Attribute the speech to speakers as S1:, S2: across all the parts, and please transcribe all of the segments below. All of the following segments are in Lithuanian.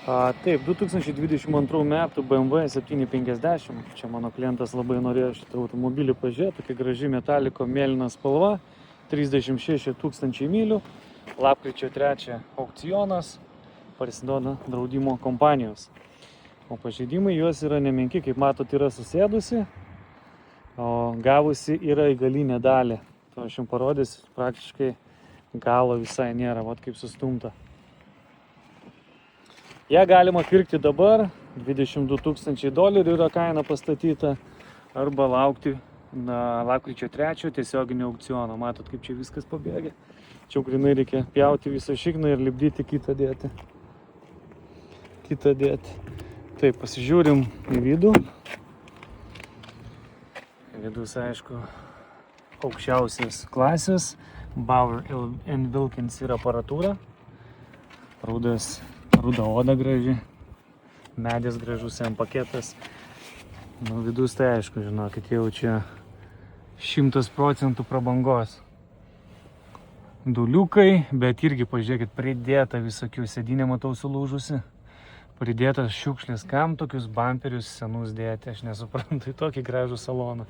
S1: Taip, 2022 metų BMW 750. Čia mano klientas labai norėjo šitą automobilį pažiūrėti. Tokia graži metaliko mėlyna spalva. 36 000 mylių. Lapkričio 3 aukcionas. Parsiduoda draudimo kompanijos. O pažeidimai juos yra nemenki, kaip matot, yra susėdusi. O gavusi yra į galinę dalį. To aš jums parodysiu, praktiškai galo visai nėra, vat kaip sustumta. Ją galima pirkti dabar, $22 000 yra kaina pastatyta, arba laukti lapkričio 3 tiesioginio aukciono. Matot, kaip čia viskas pabėgia. Čia grinai reikia pjauti visą šikną ir lipdyti kitą dėti. Taip, pasižiūrim į vidų. Vidus, aišku, aukščiausias klasės. Bauer & Wilkins yra aparatūra. Ruda oda graži, medis gražus, M paketas. Vidus tai aišku, žinokit, jau čia 100% prabangos. Duliukai, bet irgi pažiūrėkit, pridėta visokių, sėdynė matau sulūžusi. Pridėtas šiukšlės, kam tokius bumperius senus dėti, aš nesuprantu, į tokį gražų saloną.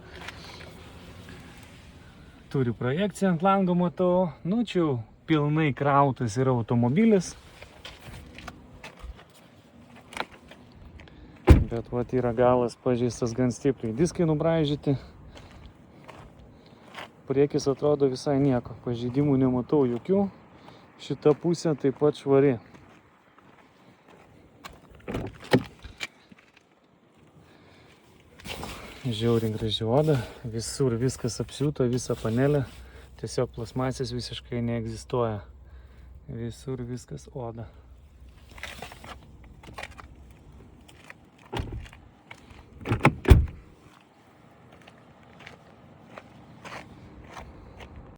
S1: Turi projekciją ant lango, matau, čia jau pilnai krautas yra automobilis. Bet vat yra galas pažeistas gan stipriai. Diskai nubraižyti. Priekis atrodo visai nieko. Pažeidimų nematau jokių. Šita pusė taip pat švari. Žiauriai graži oda. Visur viskas apsiūta, visa panelė. Tiesiog plasmasės visiškai neegzistuoja. Visur viskas oda.